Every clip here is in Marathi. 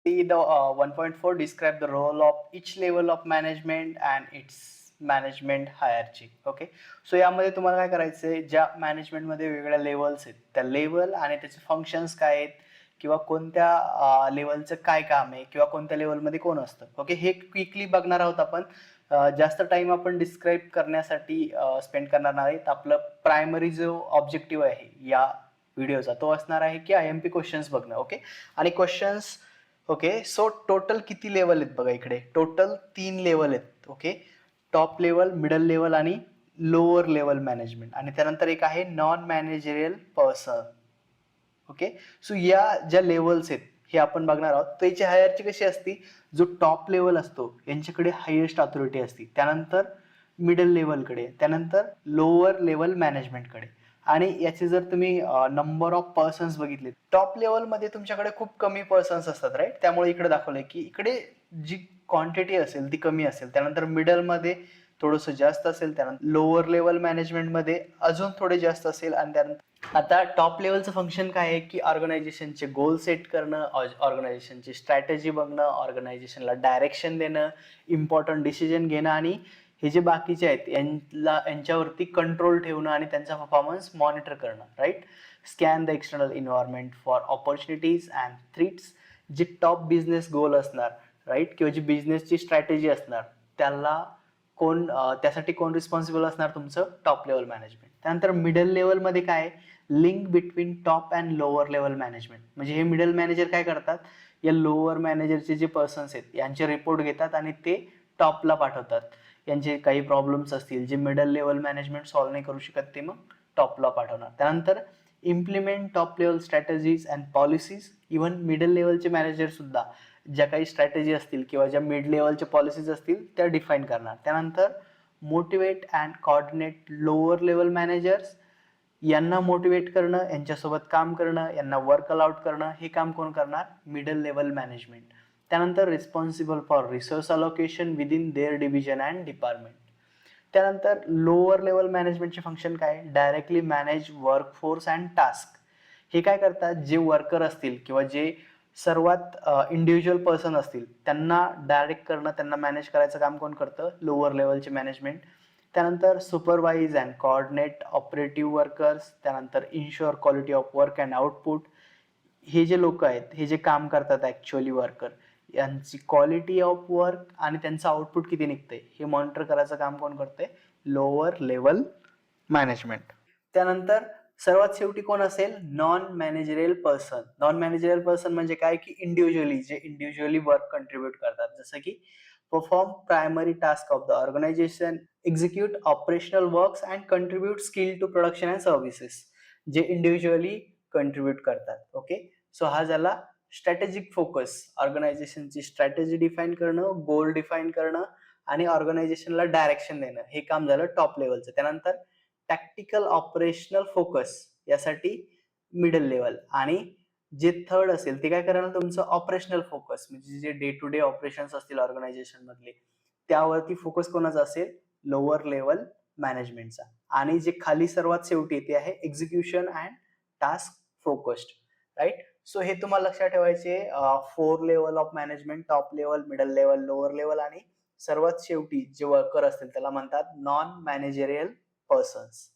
The 1.4 describe the role of each level of management and its management hierarchy. Okay, so यामध्ये तुम्हाला काय करायचं आहे, ज्या मॅनेजमेंटमध्ये वेगवेगळ्या लेवल्स आहेत त्या लेवल आणि त्याचे फंक्शन्स काय आहेत किंवा कोणत्या लेवलचं काय काम आहे किंवा कोणत्या लेवलमध्ये कोण असतं. ओके, हे क्विकली बघणार आहोत आपण. जास्त टाइम आपण डिस्क्राईब करण्यासाठी स्पेंड करणार नाहीत. आपलं प्रायमरी जो ऑब्जेक्टिव्ह आहे या व्हिडिओचा तो असणार आहे की IMP क्वेश्चन्स बघणं. ओके, आणि क्वेश्चन्स ओके, सो टोटल किती लेवल आहेत बघा इकडे, टोटल 3 लेवल आहेत. Okay, top level, middle level आणि लोअर लेवल मॅनेजमेंट, आणि त्यानंतर एक आहे non managerial person. Okay, so या ज्या लेवल्स आहेत हे आपण बघणार आहोत. त्याची हायरची कशी असती, जो टॉप लेवल असतो यांच्याकडे हायेस्ट ऑथॉरिटी असते, त्यानंतर मिडल लेवलकडे, त्यानंतर लोअर लेवल मॅनेजमेंटकडे. आणि याचे जर तुम्ही नंबर ऑफ पर्सन्स बघितले, टॉप लेवलमध्ये तुमच्याकडे खूप कमी पर्सन्स असतात, राईट. त्यामुळे इकडे दाखवलंय की इकडे जी क्वांटिटी असेल ती कमी असेल, त्यानंतर मिडलमध्ये थोडंसं जास्त असेल, त्यानंतर लोअर लेवल मॅनेजमेंटमध्ये अजून थोडे जास्त असेल. आणि त्यानंतर आता टॉप लेवलचं फंक्शन काय आहे की ऑर्गनायझेशनचे गोल सेट करणं, ऑर्गनायझेशनची स्ट्रॅटेजी बघणं, ऑर्गनायझेशनला डायरेक्शन देणं, इम्पॉर्टंट डिसिजन घेणं, आणि हे जे बाकीचे आहेत यांच्यावरती कंट्रोल ठेवणं आणि त्यांचा परफॉर्मन्स मॉनिटर करणं, right. Scan the external environment for opportunities and threats. जे टॉप बिझनेस गोल असणार, राईट, किंवा जी बिझनेसची स्ट्रॅटेजी असणार त्याला त्यासाठी कोण रिस्पॉन्सिबल असणार, तुमचं टॉप लेवल मॅनेजमेंट. त्यानंतर मिडल लेवलमध्ये काय, link between top and lower level management. म्हणजे हे मिडल मॅनेजर काय करतात, या लोअर मॅनेजरचे जे पर्सन्स आहेत यांचे रिपोर्ट घेतात आणि ते टॉपला पाठवतात. यांचे काही प्रॉब्लेम्स असतील जे मिडल लेवल मॅनेजमेंट सॉल्व्ह नाही करू शकत, ते मग टॉपला पाठवणार. त्यानंतर implement top level strategies and policies. Even middle लेवलचे मॅनेजर सुद्धा ज्या काही स्ट्रॅटेजी असतील किंवा ज्या मिड लेवलच्या पॉलिसीज असतील त्या डिफाईन करणार. त्यानंतर motivate and coordinate lower level managers. यांना मोटिवेट करणं, यांच्यासोबत काम करणं, यांना वर्क अलाउट करणं, हे काम कोण करणार, मिडल लेवल मॅनेजमेंट. त्यानंतर responsible for resource allocation within their division and department. त्यानंतर लोअर लेवल मॅनेजमेंटचे फंक्शन काय, directly manage work force and task. हे काय करतात, जे वर्कर असतील किंवा जे सर्वात इंडिव्हिज्युअल पर्सन असतील त्यांना डायरेक्ट करणं, त्यांना मॅनेज करायचं काम कोण करतं, लोअर लेवलचे मॅनेजमेंट. त्यानंतर supervise and coordinate operative workers. त्यानंतर ensure quality of work and output. हे जे लोक आहेत, हे जे काम करतात ऍक्च्युअली वर्कर, यांची क्वालिटी ऑफ वर्क आणि त्यांचं आउटपुट किती निघतंय हे मॉनिटर करायचं काम कोण करतंय, लोअर लेवल मॅनेजमेंट. त्यानंतर सर्वात शेवटी कोण असेल, non managerial person. Non managerial person म्हणजे काय की जे इंडिव्हिज्युअली वर्क कंट्रीब्यूट करतात, जसं की perform primary task of the organization, execute operational works and contribute skill to production and services. जे इंडिव्हिज्युअली कंट्रीब्यूट करतात. ओके, सो हा झाला स्ट्रॅटेजिक फोकस. ऑर्गनायझेशनची स्ट्रॅटेजी डिफाईन करणं, गोल डिफाईन करणं आणि ऑर्गनायझेशनला डायरेक्शन देणं, हे काम झालं टॉप लेवलचं. त्यानंतर टॅक्टिकल ऑपरेशनल फोकस यासाठी मिडल लेवल, आणि जे थर्ड असेल ते काय करणार, तुमचं ऑपरेशनल फोकस, म्हणजे जे डे टू डे ऑपरेशन्स असतील ऑर्गनायझेशन मधले त्यावरती फोकस कोणाचा असेल, लोअर लेवल मॅनेजमेंटचा. आणि जे खाली सर्वात शेवटी ते आहे execution and task focused, right. So हे तुम्हाला लक्षात ठेवायचे 4 level of management, top level, middle level, lower level, आणि सर्वात शेवटी जे वर्कर असतील त्याला म्हणतात नॉन मॅनेजरियल पर्सन्स.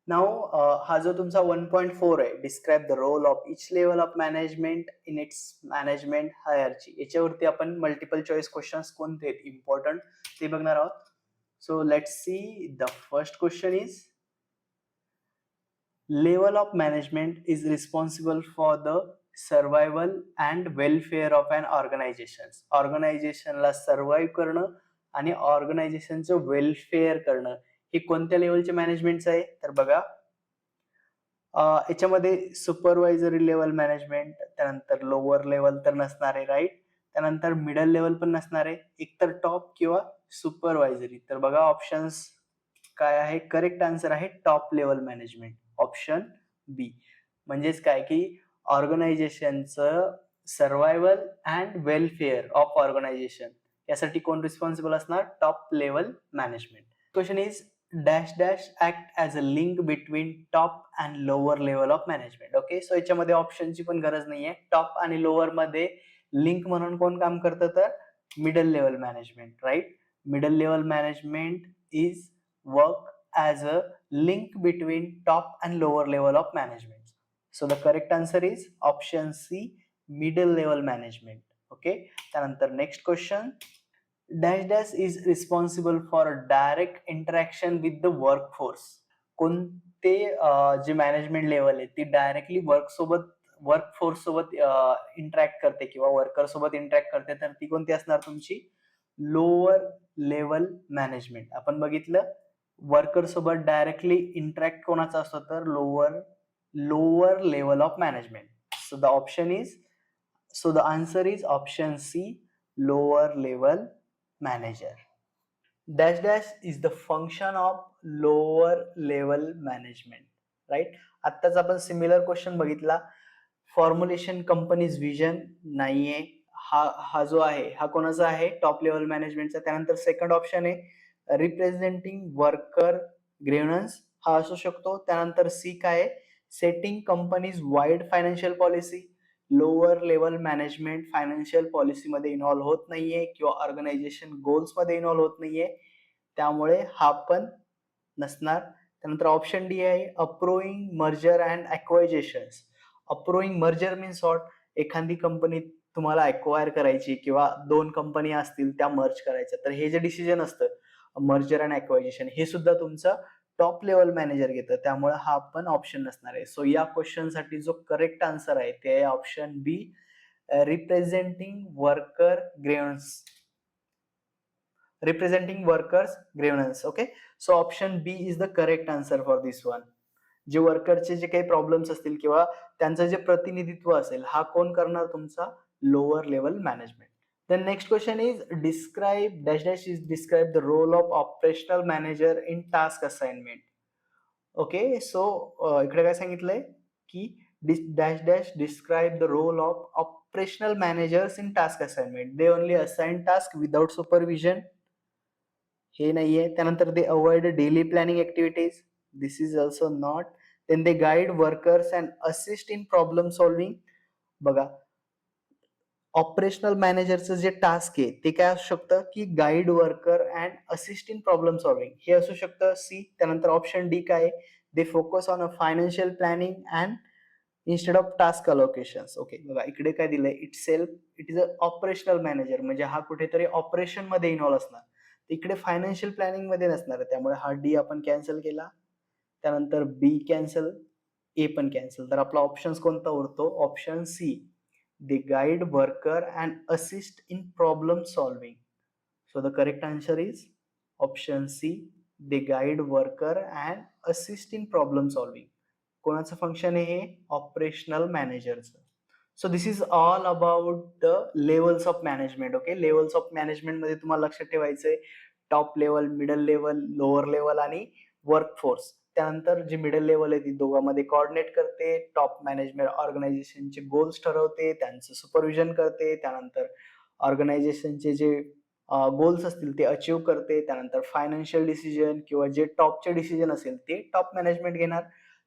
नाउ हा जो तुमचा 1.4 आहे, describe the role of each level of management in its management hierarchy, याच्यावरती आपण मल्टिपल चॉईस क्वेश्चन्स कोणते आहेत इम्पॉर्टंट ते बघणार आहोत. So let's see, the first question is, level of management is responsible for the survival and welfare of an organization. ऑर्गनायझेशनला सर्व्हाइव्ह करणं आणि ऑर्गनायझेशनचं वेलफेअर करणं हे कोणत्या लेवलचे मॅनेजमेंटचं आहे, तर बघा याच्यामध्ये सुपरवायझरी लेवल मॅनेजमेंट, त्यानंतर लोअर लेवल तर नसणार आहे, राईट. त्यानंतर मिडल लेवल पण नसणार आहे, एकतर टॉप किंवा सुपरवायझरी. तर बघा ऑप्शन्स काय आहे, करेक्ट आन्सर आहे top level management, option B. म्हणजेच काय की ऑर्गनायझेशनचं survival and welfare of organization यासाठी कोण रिस्पॉन्सिबल असणार, top level management. Question is dash dash act as a link between top and lower level of management. Okay, so याच्यामध्ये ऑप्शनची पण गरज नाहीये, टॉप आणि लोअर मध्ये लिंक म्हणून कोण काम करतं तर middle level management, right. Middle level management is work as a link between top and lower level of management. So the correct answer is option C, middle level management. Okay. त्यानंतर next question, dash dash is responsible for direct interaction with the workforce. कोणते जी मॅनेजमेंट लेवल आहे ती डायरेक्टली वर्कफोर्स सोबत इंटरॅक्ट करते किंवा वर्कर सोबत इंटरॅक्ट करते, तर ती कोणती असणार तुमची? Lower level management. आपण बघितलं वर्कर सोबत डायरेक्टली इंटरॅक्ट कोणाचा असतो तर lower level of management. So the option is So the answer is option C, lower level manager. Dash dash is the function of lower level management, right? आत्ताच आपण सिमिलर क्वेश्चन बघितला. फॉर्म्युलेशन कंपनीज विजन नाहीये. हा जो आहे हा कोणाचा आहे? टॉप लेवल मॅनेजमेंटचा. त्यानंतर सेकंड ऑप्शन आहे रिप्रेझेंटिंग वर्कर ग्रीव्हन्स, हा असू शकतो. त्यानंतर सी काय आहे? Setting company's wide financial policy. Lower level management financial पॉलिसीमध्ये इन्व्हॉल्व्ह होत नाहीये किंवा ऑर्गनायझेशन गोल्समध्ये इन्व्हॉल्व्ह होत नाहीये, त्यामुळे हा पण नसणार. त्यानंतर ऑप्शन डी आहे approving merger and acquisitions. Approving merger means what? एखादी कंपनी तुम्हाला ॲक्वायर करायची किंवा दोन कंपनी असतील त्या मर्ज करायच्या, तर हे जे डिसिजन असतं मर्जर अँड ॲक्वायजेशन हे सुद्धा तुमचं टॉप लेवल मॅनेजर घेतं, त्यामुळे हा पण ऑप्शन नसणार आहे. सो या क्वेश्चन साठी जो करेक्ट आन्सर आहे ते आहे option B, representing workers grievance. Okay. So option B is the correct answer for this one. जे वर्करचे जे काही प्रॉब्लेम्स असतील किंवा त्यांचं जे प्रतिनिधित्व असेल हा कोण करणार? तुमचा lower level management. The next question is describe the role of operational manager in task assignment. Okay, so इकडे काय सांगितलंय की describe the role of operational managers in task assignment. They only assign task without supervision. हे नाहीये. त्यानंतर they avoid daily planning activities. This is also not. Then they guide workers and assist in problem solving. बघा, ऑपरेशनल मॅनेजरचं जे टास्क आहे ते काय असू शकतं की guide worker and assist in problem solving, हे असू शकतं सी. त्यानंतर ऑप्शन डी काय? They focus on a financial planning and instead of task allocations. Okay, बघा इकडे काय दिलंय? It is a operational manager, म्हणजे हा कुठेतरी ऑपरेशन मध्ये इन्व्हॉल्व असणार, इकडे फायनान्शियल प्लॅनिंग मध्ये नसणार, त्यामुळे हा डी आपण कॅन्सल केला. त्यानंतर बी कॅन्सल, ए पण कॅन्सल, तर आपला ऑप्शन कोणता उरतो? Option C, they guide worker and assist in problem solving. So the correct answer is option C, they guide worker and assist in problem solving. कोणाचं फंक्शन आहे हे? ऑपरेशनल मॅनेजरचं. So this is all about the levels of management. Okay, levels of management मध्ये तुम्हाला लक्षात ठेवायचंय top level, middle level, lower level आणि वर्कफोर्स. त्यानंतर जी मिडल लेवल आहे ती दोघांमध्ये कोऑर्डिनेट करते, टॉप मॅनेजमेंट ऑर्गनायझेशनचे गोल्स ठरवते, त्यांचं सुपरविजन करते, त्यानंतर ऑर्गनायझेशनचे जे गोल्स असतील ते अचीव्ह करते, त्यानंतर फायनान्शियल डिसिजन किंवा जे टॉपचे डिसिजन असेल ते टॉप मॅनेजमेंट घेणार.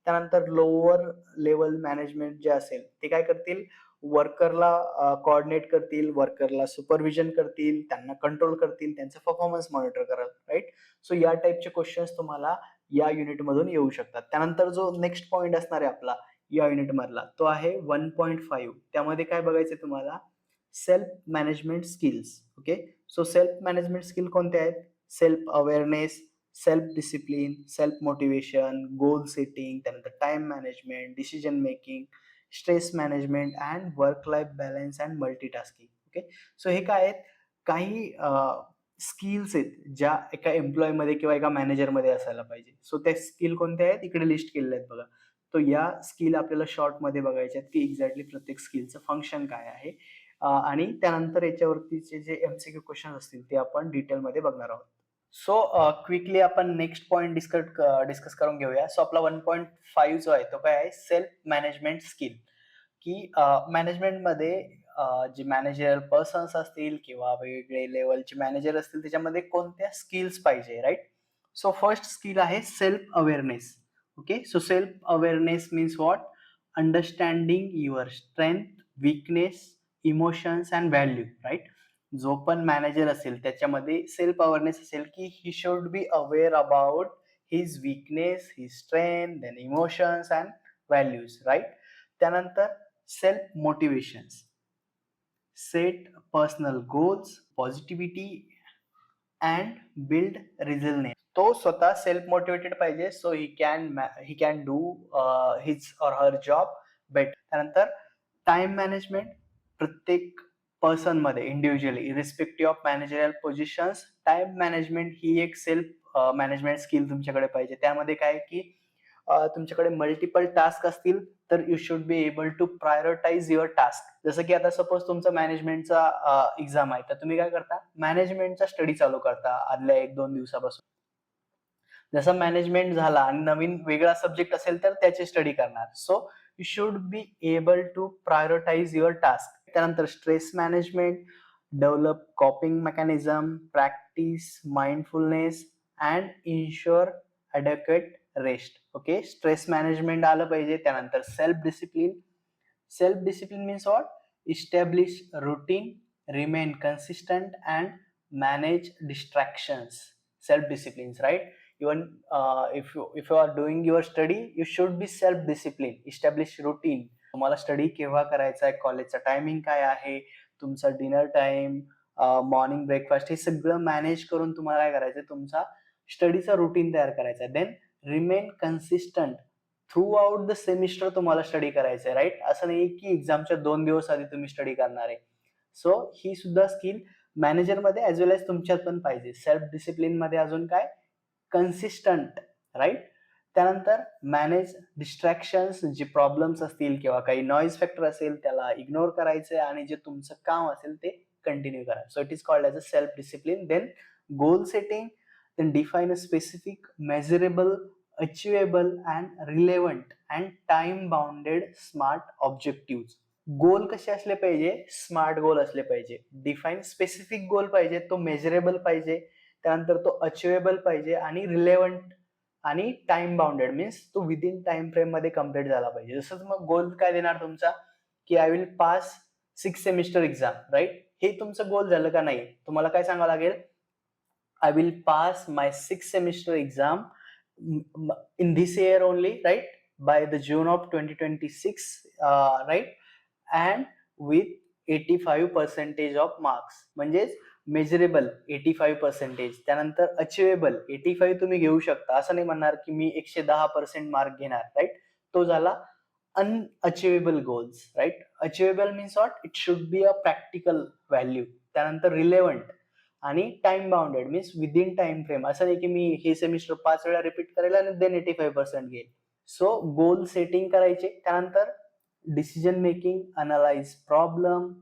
त्यानंतर लोअर लेवल मॅनेजमेंट जे असेल ते काय करतील? वर्करला कोऑर्डिनेट करतील, वर्करला सुपरविजन करतील, त्यांना कंट्रोल करतील, त्यांचं परफॉर्मन्स मॉनिटर कराल, राईट. सो या टाईपचे क्वेश्चन्स तुम्हाला या युनिट मधून येऊ शकतात. त्यानंतर जो नेक्स्ट पॉइंट असणार आहे आपला या युनिट मधला तो आहे 1.5. त्यामध्ये काय बघायचं तुम्हाला? Self management skills. Okay, so self management skill कोणते आहेत? Self awareness, self discipline, self motivation, goal setting, त्यानंतर time management, decision making, stress management and work life balance and multitasking. Okay, so हे काय आहेत? काही स्किल्स आहेत ज्या एका एम्प्लॉय मध्ये किंवा एका मॅनेजर मध्ये असायला पाहिजे. सो त्या स्किल कोणत्या आहेत? इकडे लिस्ट केलेल्या आहेत बघा. तो या स्किल आपल्याला शॉर्ट मध्ये बघायच्या आहेत की एक्झॅक्टली प्रत्येक स्किलचं फंक्शन काय आहे, आणि त्यानंतर याच्यावरतीचे जे एमसीक्यू क्वेश्चन असतील ते आपण डिटेल मध्ये बघणार आहोत. सो क्विकली आपण नेक्स्ट पॉइंट डिस्कस करून घेऊया. सो आपला 1.5 जो आहे तो काय आहे? Self management skill. की मॅनेजमेंटमध्ये जे मॅनेजर पर्सन्स असतील किंवा वेगवेगळे लेवलचे मॅनेजर असतील त्याच्यामध्ये कोणत्या स्किल्स पाहिजे, राईट. सो फर्स्ट स्किल आहे self awareness. Okay, so self awareness means what? Understanding your strength, weakness, emotions and value, right. जो पण मॅनेजर असेल त्याच्यामध्ये सेल्फ अवेअरनेस असेल की he should be aware about his weakness, his strength, then emotions and values, right. त्यानंतर self motivations, set personal goals, positivity and build resilience. तो स्वतः सेल्फ मोटिवेटेड पाहिजे, so he can do his or her job better. त्यानंतर टाइम मॅनेजमेंट, प्रत्येक पर्सन मध्ये individually irrespective of managerial positions time management ही एक सेल्फ मॅनेजमेंट स्किल तुमच्याकडे पाहिजे. त्यामध्ये काय की तुमच्याकडे मल्टिपल टास्क असतील तर you should be able to prioritize your task. जसं की आता सपोज तुमचा मॅनेजमेंटचा एक्झाम आहे, तर तुम्ही काय करता, मॅनेजमेंटचा स्टडी चालू करता आदल्या 1-2 दिवसापासून. जसं मॅनेजमेंट झाला आणि नवीन वेगळा सब्जेक्ट असेल तर त्याची स्टडी करणार. So you should be able to prioritize your task. त्यानंतर stress management, develop coping mechanism, practice mindfulness and ensure adequate rest. Okay, stress management आलं पाहिजे. त्यानंतर self discipline. Self discipline means what? Establish routine, remain consistent and manage distractions. Self disciplines, right. Even if you are doing your study, you should be self disciplined, establish routine. तुम्हाला स्टडी केव्हा करायचा आहे, कॉलेजचा टायमिंग काय आहे, तुमचा डिनर टाइम, मॉर्निंग ब्रेकफास्ट, हे सगळं मॅनेज करून तुम्हाला काय करायचं, तुमचा स्टडीचा रुटीन तयार करायचा आहे. Then remain consistent throughout the semester तुम्हाला स्टडी करायचं आहे, राईट. असं नाही की एक्झामच्या 2 दिवस आधी तुम्ही स्टडी करणार आहे. सो ही सुद्धा स्किल मॅनेजरमध्ये ॲज वेल एज तुमच्यात पण पाहिजे. सेल्फ डिसिप्लिन मध्ये अजून काय, कन्सिस्टंट, राईट. त्यानंतर मॅनेज डिस्ट्रॅक्शन्स, जे प्रॉब्लेम्स असतील किंवा काही नॉईज फॅक्टर असेल त्याला इग्नोर करायचं आणि जे तुमचं काम असेल ते कंटिन्यू करा. So it is called as a self discipline. Then goal setting, then define a specific, measurable, achievable and relevant and time bounded smart objective. Goal कसे असले पाहिजे, स्मार्ट गोल असले पाहिजे. डिफाईन स्पेसिफिक गोल पाहिजे, तो मेजरेबल पाहिजे. त्यानंतर तो अचिवेबल पाहिजे आणि रिलेव्हंट आणि टाइम बाउंडेड, मीन्स तो विदिन टाइम फ्रेम मध्ये कम्प्लीट झाला पाहिजे. जसं मग गोल काय देणार तुमचा, की I will pass 6 semester exam, right. हे तुमचं गोल झालं का नाही, तुम्हाला काय सांगावं लागेल, I will pass my 6 semester exam in this year only, right, by the June of 2026, right, and with 85% of marks. म्हणजेच मेजरेबल 85%, त्यानंतर अचिवेबल 85 तुम्ही घेऊ शकता. असं नाही म्हणणार की मी 110% मार्क घेणार, राईट. तो झाला unachievable goals, right. Achievable means what, it should be a practical value. त्यानंतर रिलेव्हंट आणि time bounded, means within time frame. असं नाही की मी हे सेमिस्टर 5 वेळा रिपीट करेल आणि देन 85% घेईल. सो गोल सेटिंग करायचे. त्यानंतर डिसिजन मेकिंग, अनालाइज प्रॉब्लेम,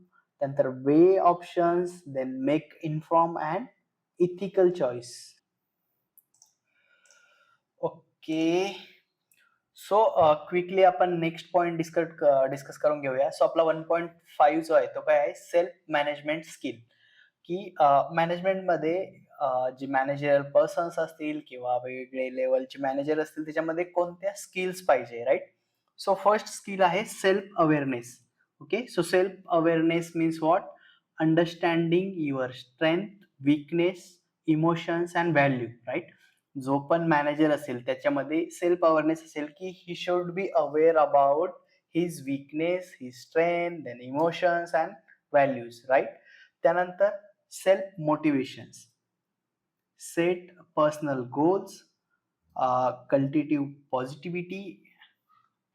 त्यानंतर weigh options, then make inform and ethical choice. Okay, so quickly आपण नेक्स्ट पॉइंट डिस्कस करून घेऊया. सो आपला 1.5 जो आहे तो काय आहे, सेल्फ मॅनेजमेंट स्किल. की मॅनेजमेंटमध्ये जे मॅनेजर पर्सन्स असतील किंवा वेगवेगळे लेवलचे मॅनेजर असतील त्याच्यामध्ये कोणत्या स्किल्स पाहिजे, राईट. सो फर्स्ट स्किल आहे self awareness. Okay, so self awareness means what, understanding your strength, weakness, emotions and value, right. जो पण मॅनेजर असेल त्याच्यामध्ये सेल्फ अवेअरनेस असेल की he should be aware about his weakness, his strength, then emotions and values, right. त्यानंतर self motivations, set personal goals, cultivate positivity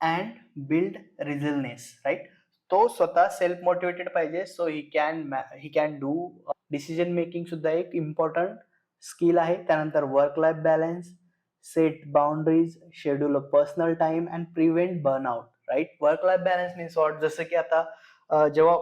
and build resilience, right. तो स्वतः सेल्फ मोटिवेटेड पाहिजे. So he can do decision making सुद्धा एक इम्पॉर्टंट स्किल आहे. त्यानंतर work life balance, set boundaries, schedule a personal time and prevent burnout, right. Work life balance means what, जसं की आता जेव्हा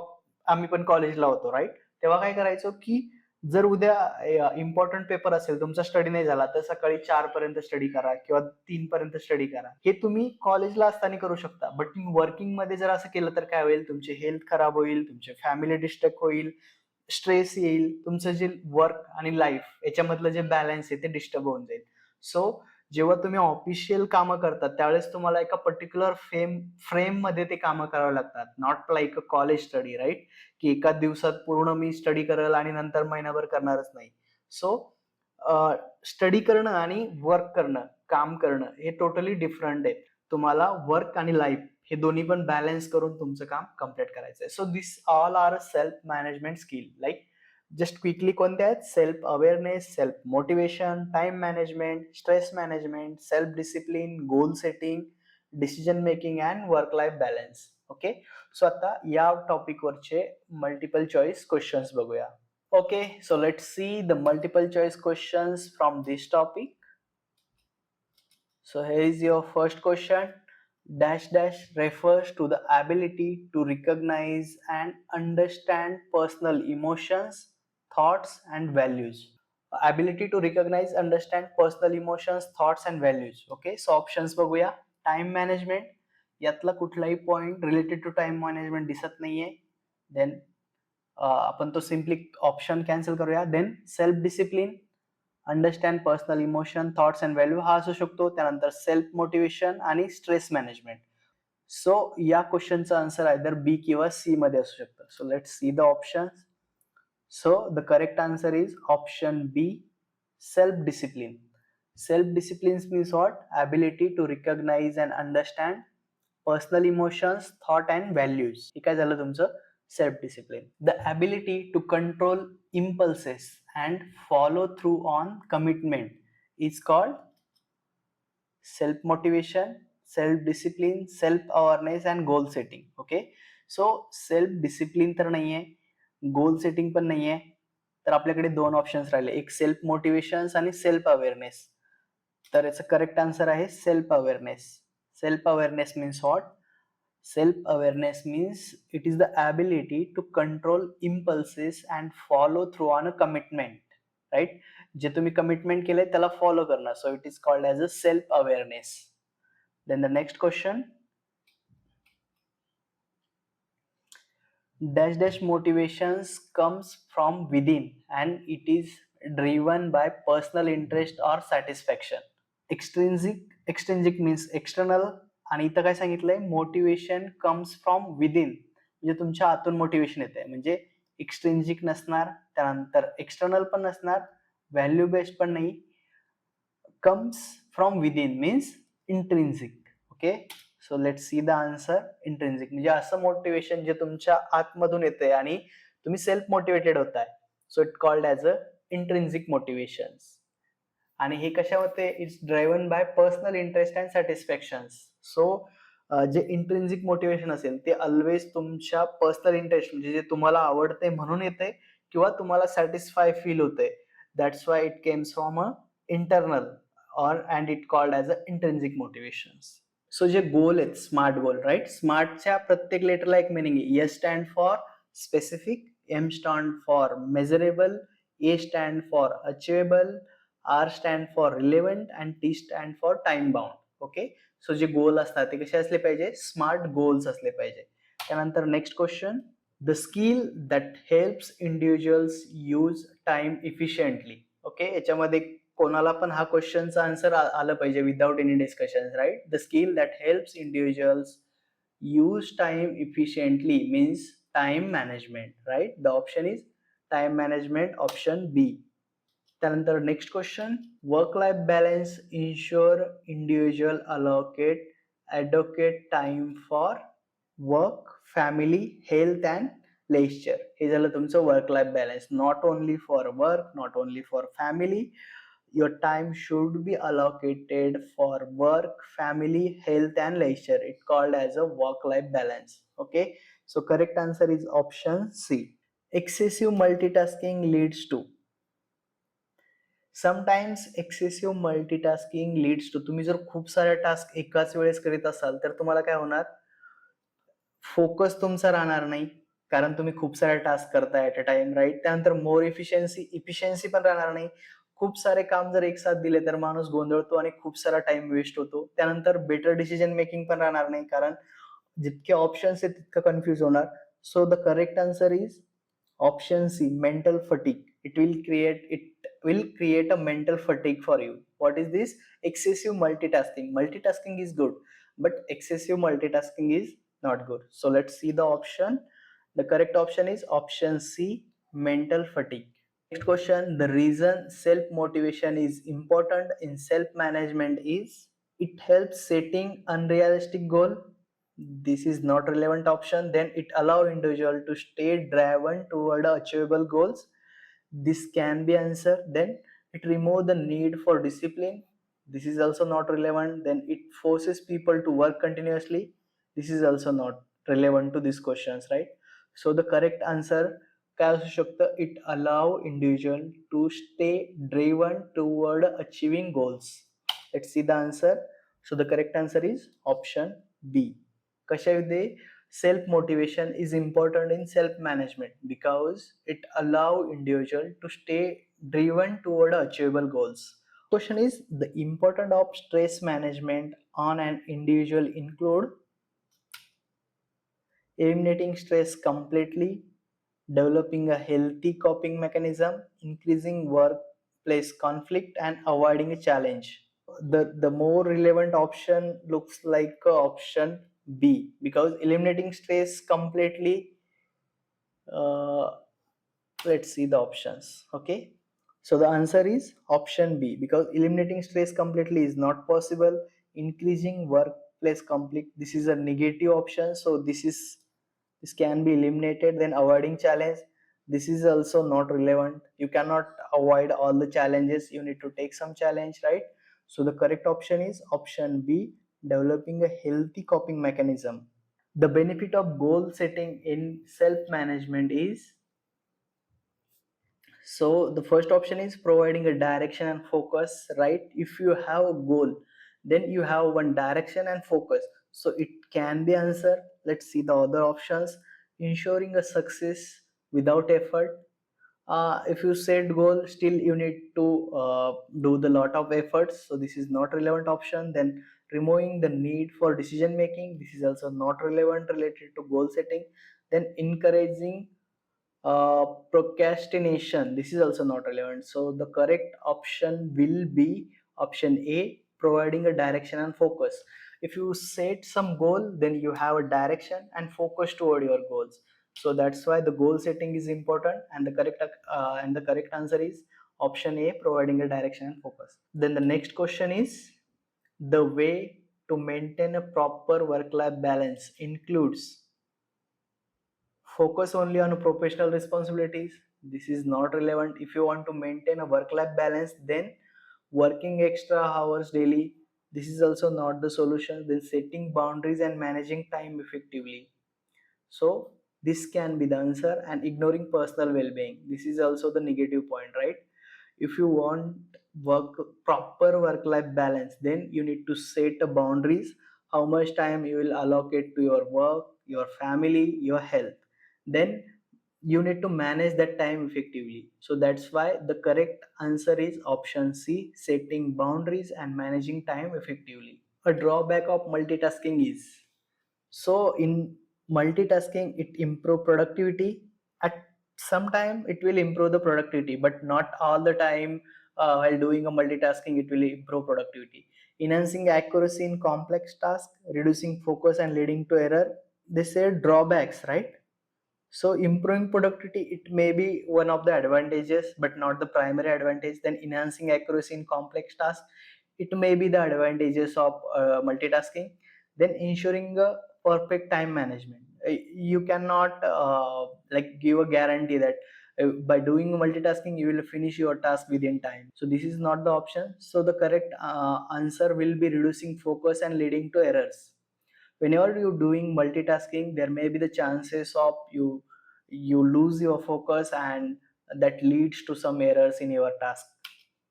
आम्ही पण कॉलेजला होतो, राईट, तेव्हा काय करायचो की जर उद्या इम्पॉर्टंट पेपर असेल, तुमचा स्टडी नाही झाला, तर सकाळी 4 पर्यंत स्टडी करा किंवा 3 पर्यंत स्टडी करा. हे तुम्ही कॉलेजला असताना करू शकता. बट वर्किंग मध्ये जर असं केलं तर काय होईल, तुमची हेल्थ खराब होईल, तुमची फॅमिली डिस्टर्ब होईल, स्ट्रेस येईल, तुमचं जे वर्क आणि लाईफ याच्यामधलं जे बॅलन्स आहे ते डिस्टर्ब होऊन जाईल. सो जेव्हा तुम्ही ऑफिशियल कामं करतात त्यावेळेस तुम्हाला एका पर्टिक्युलर फ्रेम मध्ये ते कामं करावे लागतात, not like a college study, right? की एका दिवसात पूर्ण मी स्टडी करेल आणि नंतर महिनाभर करणारच नाही. सो स्टडी करणं आणि वर्क करणं, काम करणं हे टोटली डिफरंट आहे. तुम्हाला वर्क आणि लाईफ हे दोन्ही पण बॅलन्स करून तुमचं काम कम्प्लीट करायचं आहे. So this all are self management skill. Like just quickly कोणत्या आहेत? Self awareness, self motivation, time management, stress management, self discipline, goal setting, decision making and work life balance. Okay, so आता या टॉपिक वरचे मल्टिपल चॉईस क्वेश्चन्स बघूया. Okay, so let's see the multiple choice questions from this topic. So here is your first question. Dash dash refers to the ability to recognize and understand personal emotions, thoughts and values. Ability to recognize, understand personal emotions, thoughts and values. Okay, so options बघूया. Time management, यातला कुठलाही point related to time management दिसत नाहीये. देन आपण तो सिम्पली ऑप्शन कॅन्सल करूया. Then self discipline, understand personal emotion, thoughts and value हा असू शकतो. त्यानंतर सेल्फ मोटिवेशन आणि स्ट्रेस मॅनेजमेंट. सो या क्वेश्चनचा आन्सर आयदर बी किंवा सी मध्ये असू शकतं. So let's see the options. So the correct answer is option B, self discipline. Self discipline means what? Ability to recognize and understand personal emotions, thought and values. हे काय झालं तुमचं? Self-discipline. The ability to control impulses and follow through on commitment is called self-motivation, self-discipline, self-awareness and goal setting. Okay, so self-discipline तर नाहीये, गोल सेटिंग पण नाहीये, तर आपल्याकडे दोन ऑप्शन्स राहिले, एक सेल्फ मोटिवेशन आणि सेल्फ अवेअरनेस. तर याचं करेक्ट आन्सर आहे self awareness. Self awareness means what? Self-awareness means it is the ability to control impulses and follow through on a commitment, right? जे तुम्ही कमिटमेंट केलंय त्याला फॉलो करणं. So it is called as a self-awareness. Then the next question. Dash dash motivations comes from within and it is driven by personal interest or satisfaction. Extrinsic means external. आणि इथं काय सांगितलंय? मोटिवेशन कम्स फ्रॉम विदिन, म्हणजे तुमच्या आतून मोटिवेशन येते. म्हणजे एक्सट्रिन्सिक नसणार, त्यानंतर एक्सटर्नल पण नसणार, व्हॅल्यू बेस्ड पण नाही. Comes from within means intrinsic. Okay, so let's see the answer. Intrinsic म्हणजे असं मोटिवेशन जे तुमच्या आतमधून येते आणि तुम्ही सेल्फ मोटिवेटेड होताय. So it called as a intrinsic motivation. आणि हे कशा होते? It's driven by personal interest and satisfactions. So जे इंट्रिन्सिक मोटिवेशन असेल ते ऑलवेज तुमच्या पर्सनल इंटरेस्ट म्हणजे जे तुम्हाला आवडते म्हणून येते किंवा तुम्हाला सॅटिस्फाय फील होते. That's why it comes from a internal or and it called as a intrinsic motivations. So जे गोल आहेत, स्मार्ट गोल, राईट? स्मार्टच्या प्रत्येक लेटरला एक मिनिंग आहे. S stand for specific, M stand for measurable, A stand for achievable, R stand for relevant and T stand for time bound. Okay, so जे गोल असतात ते कसे असले पाहिजे? स्मार्ट गोल्स असले पाहिजे. त्यानंतर next question. The skill that helps individuals use time efficiently. Okay, याच्यामध्ये कोणाला पण हा क्वेश्चनचा आन्सर आलं पाहिजे without any discussion, right? The skill that helps individuals use time efficiently means time management, right? The option is time management, option B. त्यानंतर next question. Work life balance ensure individual allocate adequate time for work, family, health and leisure. हे झालं तुमचं work life balance. Not only for work, not only for family. Your time should be allocated for work, family, health and leisure. It called as a work-life balance. Okay, so correct answer is option C. Excessive multitasking leads to. Sometimes excessive multitasking leads to. तुम्ही जर खूप सारे टास्क एकाच वेळेस करीत असाल तर तुम्हाला काय होणार? फोकस तुमचा राहणार नाही, कारण तुम्ही खूप सारे टास्क करताय ऍट अ टाइम, राईट? त्यानंतर मोर इफिशियन्सी पण राहणार नाही. खूप सारे काम जर एक साथ दिले तर माणूस गोंधळतो आणि खूप सारा टाइम वेस्ट होतो. त्यानंतर बेटर डिसिजन मेकिंग पण राहणार नाही, कारण जितके ऑप्शन्स आहेत तितकं कन्फ्युज होणार. So the correct answer is option C, mental fatigue. It will create a mental fatigue for you. What is this? Excessive multitasking. Multitasking is good, but excessive multitasking is not good. So let's see the option. The correct option is option C, mental fatigue. Next question, the reason self motivation is important in self management is it helps setting unrealistic goal. This is not relevant option. Then it allow individual to stay driven toward achievable goals. This can be answer. Then it remove the need for discipline. This is also not relevant. Then it forces people to work continuously. This is also not relevant to these questions, right? So the correct answer काय असू शकतं? It allow individual to stay driven toward achieving goals. Let's see the answer. So the correct answer is option B. कशामध्ये self motivation is important in self management because it allow individual to stay driven toward achievable goals. Question is the importance of stress management on an individual include eliminating stress completely, developing a healthy coping mechanism, increasing workplace conflict, and avoiding a challenge. The more relevant option looks like option B because eliminating stress completely. Uh, let's see the options. Okay, so the answer is option B because eliminating stress completely is not possible. Increasing workplace conflict, this is a negative option, so this can be eliminated. Then avoiding challenge, this is also not relevant. You cannot avoid all the challenges, you need to take some challenge, right? So the correct option is option B, developing a healthy coping mechanism. The benefit of goal setting in self management is, so the first option is providing a direction and focus, right? If you have a goal, then you have one direction and focus. So it can be answer. Let's see the other options. Ensuring a success without effort. If you set goal, still you need to do the lot of efforts. So this is not relevant option. Then removing the need for decision making. This is also not relevant related to goal setting. Then encouraging procrastination, this is also not relevant. So the correct option will be option A, providing a direction and focus. If you set some goal, then you have a direction and focus toward your goals. So that's why the goal setting is important, and the correct answer is option A, providing a direction and focus. Then the next question is the way to maintain a proper work life balance includes focus only on professional responsibilities. This is not relevant. If you want to maintain a work life balance, then working extra hours daily, this is also not the solution. Then setting boundaries and managing time effectively, so this can be the answer. And ignoring personal well-being, this is also the negative point, right? If you want work proper work life balance, then you need to set a boundaries, how much time you will allocate to your work, your family, your health. Then you need to manage that time effectively. So that's why the correct answer is option C, setting boundaries and managing time effectively. A drawback of multitasking is, so in multitasking it improve productivity. At some time it will improve the productivity, but not all the time. While doing a multitasking it will improve productivity. Enhancing accuracy in complex tasks, reducing focus and leading to error. They say drawbacks, right? So improving productivity, it may be one of the advantages, but not the primary advantage. Then enhancing accuracy in complex tasks, it may be the advantages of multitasking. Then ensuring a perfect time management. You cannot like give a guarantee that by doing multitasking you will finish your task within time. So this is not the option. So the correct answer will be reducing focus and leading to errors. Whenever you're doing multitasking, there may be the chances of you lose your focus, and that leads to some errors in your task.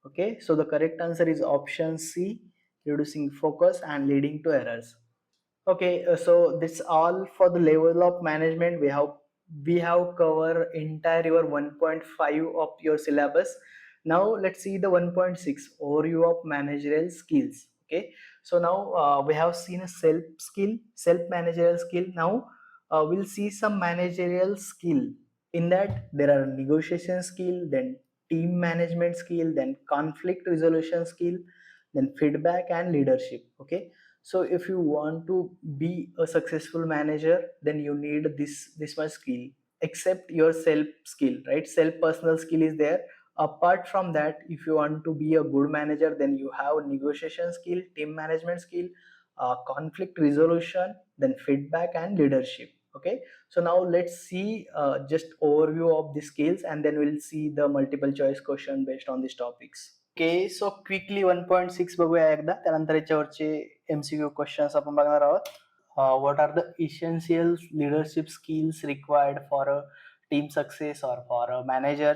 Okay, so the correct answer is option C, reducing focus and leading to errors. Okay, so this all for the level of management. We have covered entire your 1.5 of your syllabus. Now let's see the 1.6 overview of managerial skills. Okay, so now we have seen a self managerial skill. Now we'll see some managerial skill. In that there are negotiation skill, then team management skill, then conflict resolution skill, then feedback and leadership. Okay, so if you want to be a successful manager, then you need this much skill, except your self skill, right? Self personal skill is there. Apart from that, if you want to be a good manager, then you have negotiation skill, team management skill, conflict resolution, then feedback and leadership. Okay, so now let's see just overview of the skills, and then we'll see the multiple choice question based on these topics. Okay, so quickly 1.6 बघूया एकदा, त्यानंतर याच्यावरचे MCQ क्वेश्चन्स आपण बघणार आहोत. What are the essential leadership skills required for a team success or for a manager?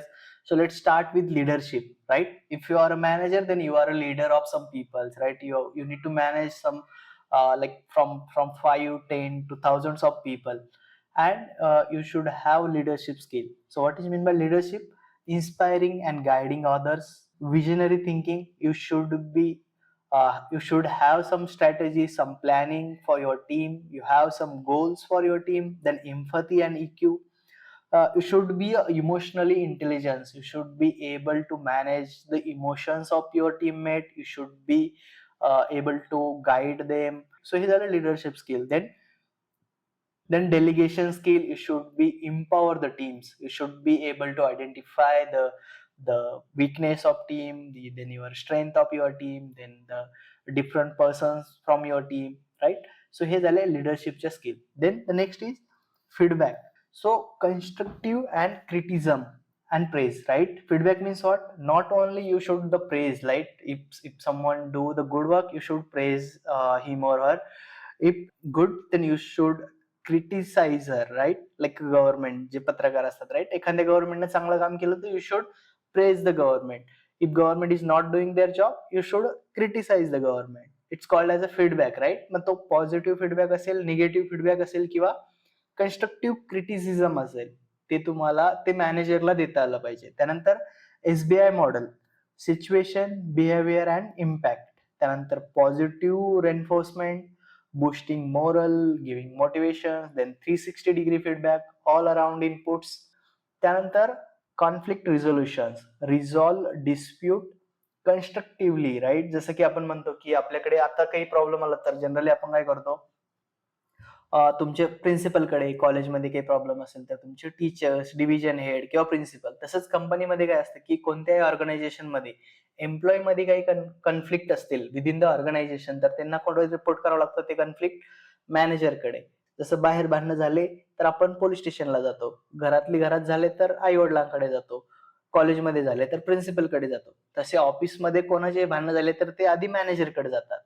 So let's start with leadership, right? If you are a manager, then you are a leader of some people, right? You need to manage some like from 5, 10 to thousands of people, and you should have leadership skill. So what is mean by leadership? Inspiring and guiding others, visionary thinking. You should have some strategy, some planning for your team. You have some goals for your team. Then empathy and EQ. You should be emotionally intelligent. You should be able to manage the emotions of your teammate. You should be able to guide them. So these are the leadership skill. Then delegation skill, you should be empower the teams. You should be able to identify the weakness of team, then your strength of your team, then the different persons from your team, right? So हे झाले leadershipचे skill. Then the next is feedback. So constructive and criticism and praise, right? Feedback means what? Not only you should the praise, right? If someone do the good work, you should praise him or her. If good, then you should criticize her, right? Like government जे पत्रकार असतात, राईट? एखाद्या गव्हर्नमेंटने चांगलं काम केलं तर you should praise the government. If government is not doing their job, you should criticise the government. It's called as a feedback, right? मग तो पॉझिटिव्ह फीडबॅक असेल, निगेटिव्ह फीडबॅक असेल किंवा कन्स्ट्रक्टिव्ह क्रिटिसिझम असेल, ते तुम्हाला ते मॅनेजरला देता आलं पाहिजे. त्यानंतर SBI model, situation, behavior and impact. त्यानंतर positive reinforcement, boosting moral, giving motivation, then 360-degree feedback, all around inputs. त्यानंतर conflict resolutions, resolve dispute constructively, right? जसं की आपण म्हणतो की आपल्याकडे आता काही प्रॉब्लेम आला तर जनरली आपण काय करतो, तुमचे प्रिन्सिपलकडे, कॉलेजमध्ये काही प्रॉब्लेम असेल तर तुमचे टीचर्स, डिव्हिजन हेड किंवा प्रिन्सिपल. तसंच कंपनीमध्ये काय असतं की कोणत्याही ऑर्गनायझेशनमध्ये एम्प्लॉयमध्ये काही कन्फ्लिक्ट असतील विदिन द ऑर्गनायझेशन, तर त्यांना कोणाला रिपोर्ट करावं लागतं ते कन्फ्लिक्ट मॅनेजरकडे. जसं बाहेर भांडणं झाले तर आपण पोलीस स्टेशनला जातो, घरातली घरात झाले तर आई वडिलांकडे जातो, कॉलेजमध्ये झाले तर प्रिन्सिपलकडे जातो. तसे ऑफिसमध्ये कोणाचे भांडणं झाले तर ते आधी मॅनेजरकडे जातात.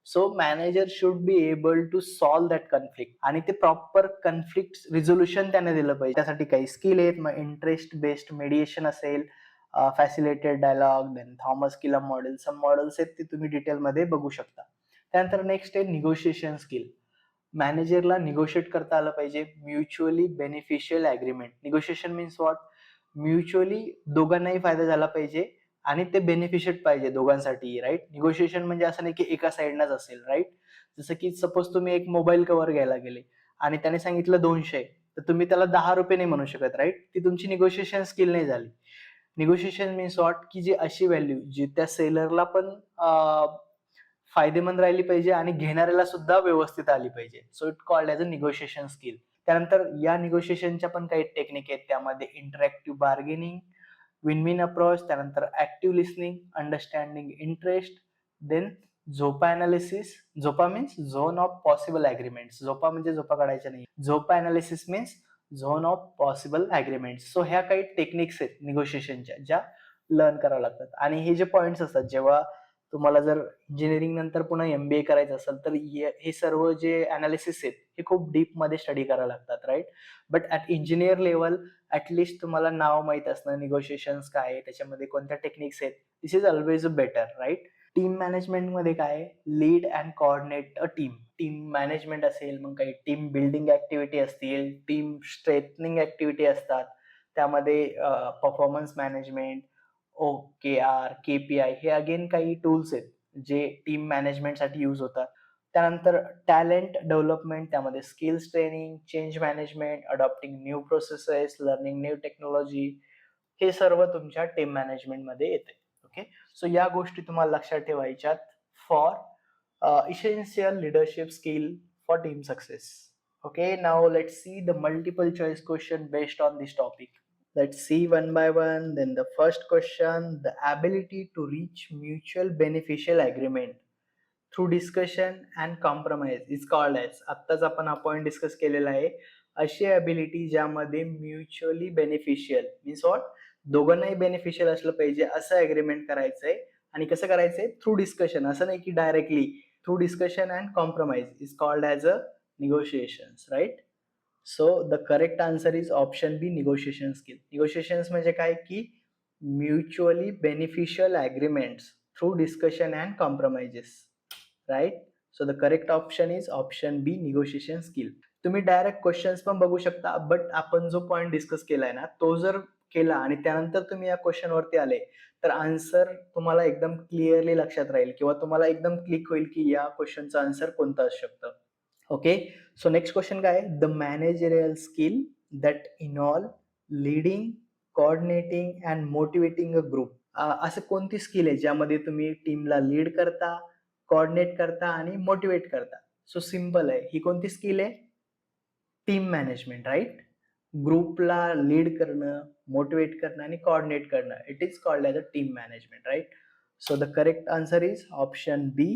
So manager should be able to solve that conflict, आणि ते प्रॉपर कन्फ्लिक्ट रिझोल्युशन त्याने दिलं पाहिजे. त्यासाठी काही स्किल आहेत, मग इंटरेस्ट बेस्ड मेडिएशन असेल, facilitated dialogue, then Thomas Kilmann model, some models आहेत ते तुम्ही डिटेलमध्ये बघू शकता. त्यानंतर नेक्स्ट आहे निगोशिएशन स्किल. मॅनेजरला निगोशिएट करता आलं पाहिजे. Mutually beneficial agreement. Negotiation means what? Mutually दोघांनाही फायदा झाला पाहिजे आणि ते बेनिफिशिएट पाहिजे दोघांसाठी, राईट? निगोशिएशन म्हणजे असं नाही की एका साईडनंच असेल, राईट? जसं की सपोज तुम्ही एक मोबाईल कव्हर घ्यायला गेले आणि त्याने सांगितलं 200, तर तुम्ही त्याला 10 रुपये नाही म्हणू शकत, राईट? ती तुमची निगोशिएशन स्किल नाही झाली. Negotiation means what? की जी अशी व्हॅल्यू जी त्या सेलरला पण फायदेमंद राहिली पाहिजे आणि घेणाऱ्याला सुद्धा व्यवस्थित आली पाहिजे. So it called as a negotiation skill. त्यानंतर या निगोशिएशनच्या पण काही टेक्निक आहेत, त्यामध्ये interactive bargaining, win win approach, त्यानंतर active listening, understanding interest, then ZOPA analysis. ZOPA means zone of possible agreement. ZOPA म्हणजे झोपा काढायच्या नाही. ZOPA analysis means zone of possible agreement. So ह्या काही टेक्निक्स आहेत निगोशिएशनच्या, ज्या लर्न कराव्या लागतात. आणि हे जे पॉइंट्स असतात, जेव्हा तुम्हाला जर इंजिनिअरिंग नंतर पुन्हा MBA करायचं असेल तर हे सर्व जे अनालिसिस आहेत हे खूप डीप मध्ये स्टडी करावं लागतात, right? But at engineer level at least तुम्हाला नाव माहित असणं, निगोशिएशन्स काय आहे, त्याच्यामध्ये कोणत्या टेक्निक्स आहेत, this is always better, right? Team management मध्ये काय? Lead and coordinate a team. Team management असेल, मग काही टीम बिल्डिंग ऍक्टिव्हिटी असतील, टीम स्ट्रेथनिंग ऍक्टिव्हिटी असतात, त्यामध्ये परफॉर्मन्स मॅनेजमेंट, OKR, KPI हे अगेन काही टूल्स आहेत जे टीम मॅनेजमेंटसाठी यूज होतात. त्यानंतर टॅलेंट डेव्हलपमेंट, त्यामध्ये skills training, change management, adopting new processes, learning new technology, हे सर्व तुमच्या टीम मॅनेजमेंटमध्ये येते. ओके, सो या गोष्टी तुम्हाला लक्षात ठेवायच्यात. for essential leadership skill for team success. Okay, now let's see the multiple choice question based on this topic. Let's see one by one. Then the first question, the ability to reach mutual beneficial agreement through discussion and compromise is called as, आत्ताच आपण हा पॉइंट डिस्कस केलेला आहे, अशी ॲबिलिटी ज्यामध्ये म्युच्युअली बेनिफिशियल मीन्स वॉट, दोघांनाही बेनिफिशियल असलं पाहिजे असं ॲग्रीमेंट करायचंय. आणि कसं करायचंय? थ्रू डिस्कशन, असं नाही की directly. Through discussion and compromise is called as a negotiations, right? So the correct answer is option B, negotiation skill. Negotiations म्हणजे काय की mutually beneficial agreements through discussion and compromises, right? So the correct option is option B, negotiation skill. तुम्ही डायरेक्ट क्वेश्चन्स पण बघू शकता, बट आपण जो पॉइंट डिस्कस केलाय ना तो जर केला आणि त्यानंतर तुम्ही या क्वेश्चन वरती आले तर आन्सर तुम्हाला एकदम क्लिअरली लक्षात राहील किंवा तुम्हाला एकदम क्लिक होईल की या क्वेश्चनचं आन्सर कोणतं असू शकतं. ओके, सो नेक्स्ट क्वेश्चन काय? The managerial skill that involve leading, coordinating and motivating a group. असं कोणती स्किल आहे ज्यामध्ये तुम्ही टीमला लीड करता, कोऑर्डिनेट करता आणि मोटिवेट करता? सो सिंपल आहे, ही कोणती स्किल आहे? Team management, right? ग्रुपला लीड करणं, मोटिवेट करणं आणि कोऑर्डिनेट करणं, it is called as a team management, right? So the correct answer is option B,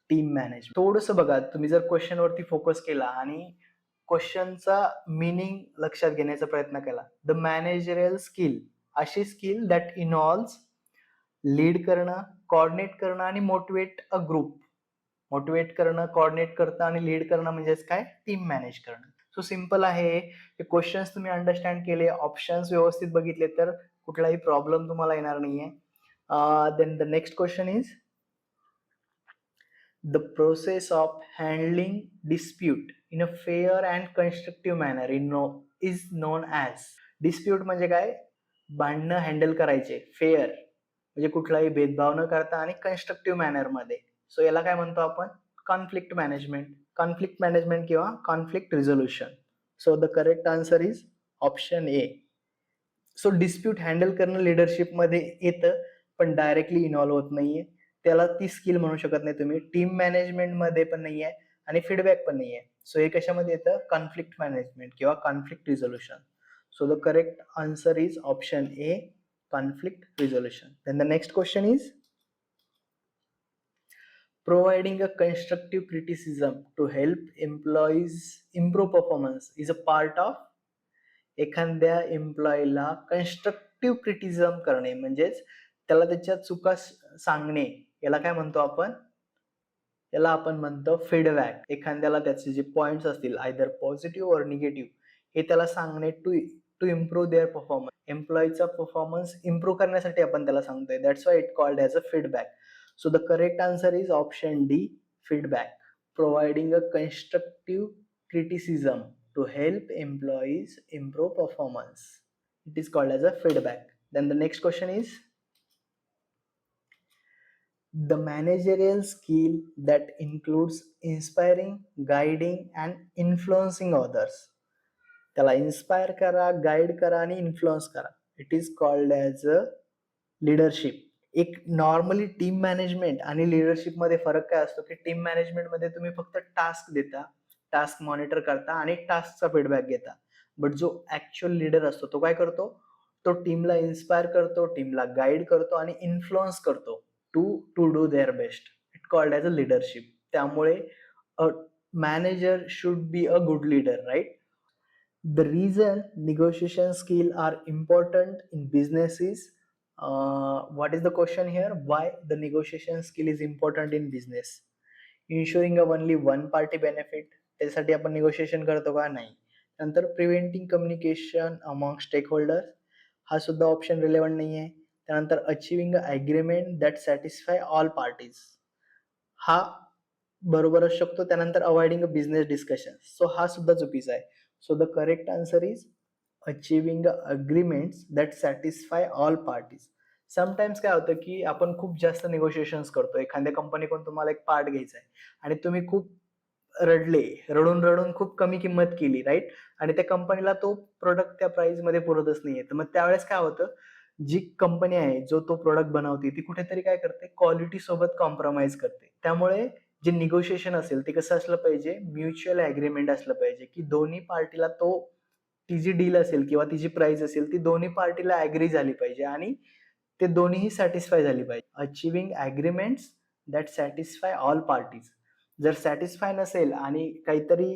team management. थोडंसं बघा, तुम्ही जर क्वेश्चन वरती फोकस केला आणि क्वेश्चनचा मिनिंग लक्षात घेण्याचा प्रयत्न केला, द मॅनेजरियल स्किल, अशी स्किल दॅट इन्व्हॉल्व्स लीड करणं, कोऑर्डिनेट करणं आणि मोटिवेट अ ग्रुप. मोटिवेट करणं, कोऑर्डिनेट करणं आणि लीड करणं म्हणजेच काय? टीम मॅनेज करणं. सो सिंपल आहे. हे क्वेश्चन्स तुम्ही अंडरस्टँड केले, ऑप्शन्स व्यवस्थित बघितले तर कुठलाही प्रॉब्लेम तुम्हाला येणार नाहीये. Then the next question is the process of handling dispute in a fair and constructive manner is known as. dispute म्हणजे काय? भांडणं हँडल करायचे फेअर म्हणजे कुठलाही भेदभाव न करता आणि कन्स्ट्रक्टिव्ह मॅनर मध्ये. सो याला काय म्हणतो आपण? कॉन्फ्लिक्ट मॅनेजमेंट किंवा conflict resolution. So the correct answer is option A. So dispute handle करणं लिडरशिप मध्ये येतं पण डायरेक्टली इन्व्हॉल्व्ह होत नाहीये, त्याला ती स्किल म्हणू शकत नाही तुम्ही. टीम मॅनेजमेंट मध्ये पण नाहीये आणि फीडबॅक पण नाहीये. सो हे कशामध्ये येतं? कॉन्फ्लिक्ट मॅनेजमेंट किंवा conflict resolution. So the correct answer is option A, conflict resolution. Then the next question is providing a constructive criticism to help employees improve performance is a part of. एखाद्या एम्प्लॉईला कन्स्ट्रक्टिव्ह क्रिटिसिझम करणे म्हणजेच त्याला त्याच्या चुका सांगणे, याला काय म्हणतो आपण? याला आपण म्हणतो फीडबॅक. एखाद्याला त्याचे जे पॉइंट्स असतील आयदर पॉझिटिव्ह और निगेटिव्ह, हे त्याला सांगणे टू इम्प्रूव्ह देअर परफॉर्मन्स. एम्प्लॉईचा परफॉर्मन्स इम्प्रूव्ह करण्यासाठी आपण त्याला सांगतोय. That's why it called as a feedback. So the correct answer is option D, feedback. Providing a constructive criticism to help employees improve performance. It is called as a feedback. Then the next question is the managerial skill that includes inspiring, guiding and influencing others. त्याला इन्स्पायर करा, गाईड करा आणि इन्फ्लुअन्स करा. It is called as a leadership. एक नॉर्मली टीम मॅनेजमेंट आणि लिडरशिप मध्ये फरक काय असतो की टीम मॅनेजमेंट मध्ये तुम्ही फक्त टास्क देता, टास्क मॉनिटर करता आणि टास्कचा फीडबॅक घेता. बट जो ऍक्च्युअल लीडर असतो तो काय करतो? तो टीमला इन्स्पायर करतो, टीमला गाईड करतो आणि इन्फ्लुअन्स करतो to do their best. It called as a leadership. त्यामुळे a manager should be a good leader, right? The reason negotiation skill are important in business is, what is the question here? Why the negotiation skill is important in business? Ensuring a only one party benefit, त्यासाठी आपण निगोशिएशन करतो का? नाही. नंतर preventing communication among stakeholders, हा सुद्धा ऑप्शन रिलेव्हंट नाही आहे. त्यानंतर achieving a agreement that satisfy all parties, हा बरोबर असू शकतो. त्यानंतर avoiding a business discussion, so हा सुद्धा चुकीचा आहे. So the correct answer is achieving agreements that satisfy all parties. Sometimes काय होतं की आपण खूप जास्त निगोशिएशन्स करतो. एखाद्या कंपनीकडून तुम्हाला एक पार्ट घ्यायचा आहे आणि तुम्ही खूप रडून खूप कमी किंमत केली, राईट? आणि त्या कंपनीला तो प्रोडक्ट त्या प्राइस मध्ये पुरतच नाहीये. तर मग त्यावेळेस काय होतं, जी कंपनी आहे, जो तो प्रोडक्ट बनवते, ती कुठेतरी काय करते, क्वालिटी सोबत कॉम्प्रोमाईज करते. त्यामुळे जे निगोशिएशन असेल ते कसं असलं पाहिजे, म्युच्युअल एग्रीमेंट असलं पाहिजे, की दोन्ही पार्टीला ती जी डील असेल किंवा ती जी प्राइस असेल ती दोन्ही पार्टीला ॲग्री झाली पाहिजे आणि ते दोन्हीही सॅटिस्फाय झाली पाहिजे. Achieving agreements that satisfy all parties. जर सॅटिस्फाय नसेल आणि काहीतरी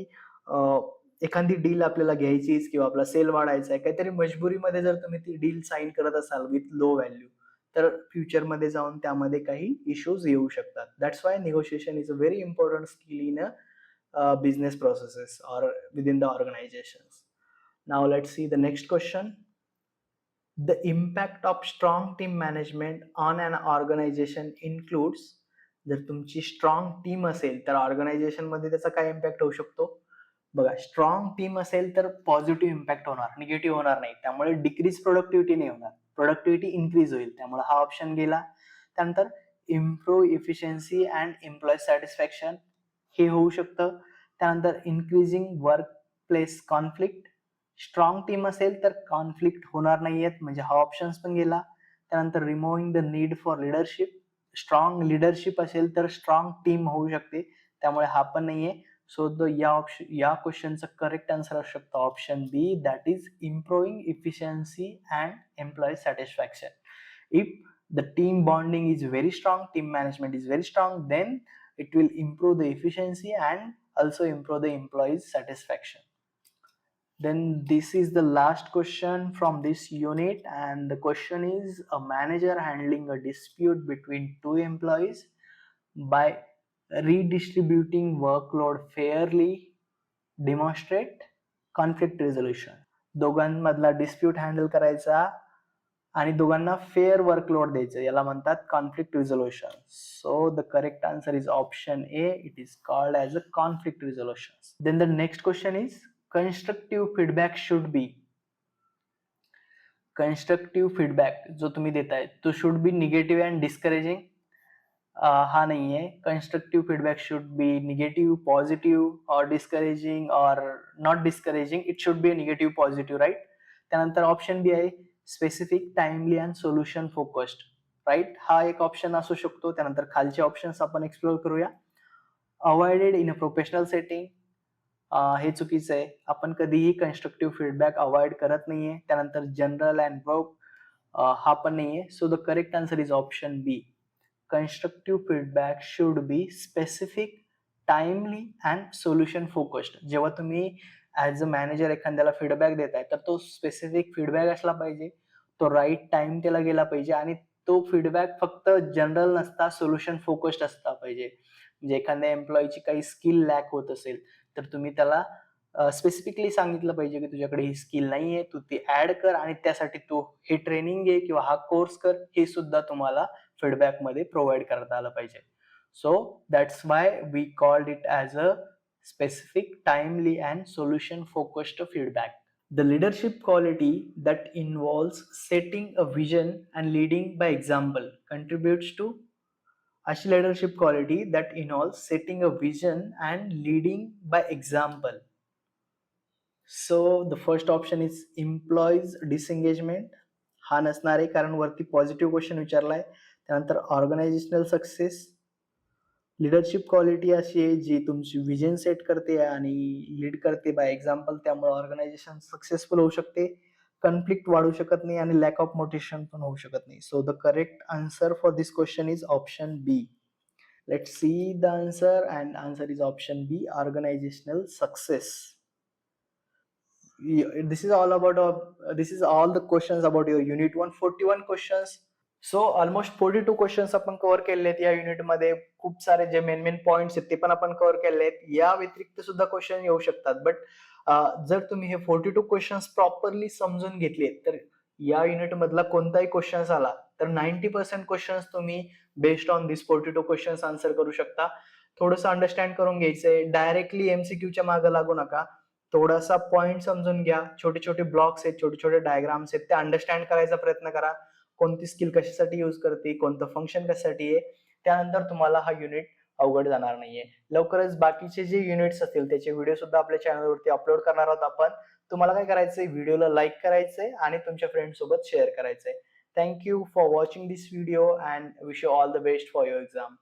एखादी डील आपल्याला घ्यायचीच किंवा आपला सेल वाढायचा आहे, काहीतरी मजबुरीमध्ये जर तुम्ही ती डील साइन करत असाल विथ लो व्हॅल्यू, तर फ्युचरमध्ये जाऊन त्यामध्ये काही इश्यूज येऊ शकतात. That's why negotiation is a very important skill in business processes or within the organizations. Now let's see the next question. The impact of strong team management on an organization includes. जर तुमची स्ट्रॉंग टीम असेल तर ऑर्गनायझेशन मध्ये त्याचा काय इम्पॅक्ट होऊ शकतो? बघा, स्ट्रॉंग टीम असेल तर पॉझिटिव्ह इम्पॅक्ट होणार, निगेटिव्ह होणार नाही. त्यामुळे डिक्रीज प्रोडक्टिव्हिटी नाही होणार, प्रोडक्टिव्हिटी इन्क्रीज होईल. त्यामुळे हा ऑप्शन गेला. त्यानंतर improve efficiency and employ satisfaction हे होऊ शकतं. त्यानंतर increasing workplace conflict. Strong team असेल तर कॉन्फ्लिक्ट होणार नाहीयेत, म्हणजे हा ऑप्शन पण गेला. त्यानंतर removing the need for leadership. Strong leadership असेल तर स्ट्रॉंग टीम होऊ शकते, त्यामुळे हा पण नाहीये. सो या क्वेश्चनचं करेक्ट आन्सर असू शकतो option B, that is improving efficiency and employ satisfaction. If the team bonding is very strong, team management is very strong, then it will improve the efficiency and also improve the employees satisfaction. Then this is the last question from this unit, and the question is: a manager handling a dispute between two employees by redistributing workload fairly demonstrate conflict resolution. दोघांमधला डिस्प्यूट हँडल करायचा आणि दोघांना फेअर वर्कलोड द्यायचं, याला म्हणतात conflict resolution. So the correct answer is option A, it is called as a conflict resolution. Then the next question is constructive feedback should be. Constructive feedback जो तुम्ही देताय तो should be negative and discouraging. हा नाहीये. Constructive feedback should be negative, positive और डिस्करेजिंग और not discouraging. It should be negative positive, right. त्यानंतर ऑप्शन बी आहे specific, timely and solution focused, right. हा एक ऑप्शन असू शकतो. त्यानंतर खालचे ऑप्शन्स आपण एक्सप्लोर करूया. Avoided in a professional setting, हे चुकीचं आहे. आपण कधीही कन्स्ट्रक्टिव्ह फीडबॅक अवॉइड करत नाहीये. त्यानंतर जनरल अँड वर्क, हा पण नाहीये. So the correct answer is option B. constructive feedback should be specific, timely and solution focused. जेव्हा तुम्ही ऍज अ मॅनेजर एखाद्याला फीडबॅक देताय तर तो स्पेसिफिक फीडबॅक असला पाहिजे, तो राईट टाइम त्याला गेला पाहिजे आणि तो फीडबॅक फक्त जनरल नसता, सोल्युशन फोकस्ड असला पाहिजे. म्हणजे एखाद्या एम्प्लॉईची काही स्किल लॅक होत असेल तर तुम्ही त्याला स्पेसिफिकली सांगितलं पाहिजे की तुझ्याकडे ही स्किल नाहीये, तू ती ऍड कर आणि त्यासाठी तू हे ट्रेनिंग घे किंवा हा कोर्स कर, हे सुद्धा तुम्हाला फीडबॅक मध्ये प्रोव्हाइड करता आलं पाहिजे. So that's why we called it as a specific, timely and solution focused feedback. The leadership quality that involves setting a vision and leading by example contributes to. अशी leadership quality that involves setting a vision and leading by example. So the first option is employees disengagement. हा नसणार आहे कारण वरती पॉझिटिव्ह क्वेश्चन विचारलाय. त्यानंतर ऑर्गनायझेशनल सक्सेस. लिडरशिप क्वालिटी अशी आहे जी तुमची विजन सेट करते आणि लीड करते बाय एक्झाम्पल, त्यामुळे ऑर्गनायझेशन सक्सेसफुल होऊ शकते. कॉन्फ्लिक्ट वाढू शकत नाही आणि लॅक ऑफ मोटिवेशन पण होऊ शकत नाही. So the correct answer for this question is option B. Let's see the answer, and answer is option B, organisational success. This is all the questions about your unit 1. 41 questions. So almost 42 questions आपण कव्हर केले आहेत या युनिटमध्ये. खूप सारे जे मेन पॉइंट्स आहेत ते पण आपण कव्हर केले आहेत. या व्यतिरिक्त सुद्धा क्वेश्चन येऊ शकतात, बट जर तुम्ही हे 42 क्वेश्चन्स प्रॉपरली समजून घेतले तर या युनिट मधला कोणताही क्वेश्चन्स आला तर 90% क्वेश्चन्स तुम्ही based on this 42 questions answer करू शकता. थोडंसं अंडरस्टँड करून घ्यायचंय, डायरेक्टली एमसीक्यूच्या मागे लागू नका. थोडासा पॉइंट समजून घ्या, छोटे छोटे ब्लॉक्स आहेत, छोटे छोटे डायग्राम्स आहेत, ते अंडरस्टँड करायचा प्रयत्न करा. कोणती स्किल कशासाठी यूज करते, कोणतं फंक्शन कशासाठी आहे, त्यानंतर तुम्हाला हा युनिट अवघड जाणार नाहीये. लवकरच बाकीचे जे युनिट्स असतील त्याचे व्हिडिओ सुद्धा आपल्या चॅनलवरती अपलोड करणार आहोत आपण. तुम्हाला काय करायचंय, व्हिडिओला लाईक करायचंय आणि तुमच्या फ्रेंड सोबत शेअर करायचंय. Thank you for watching this video and wish you all the best for your exam.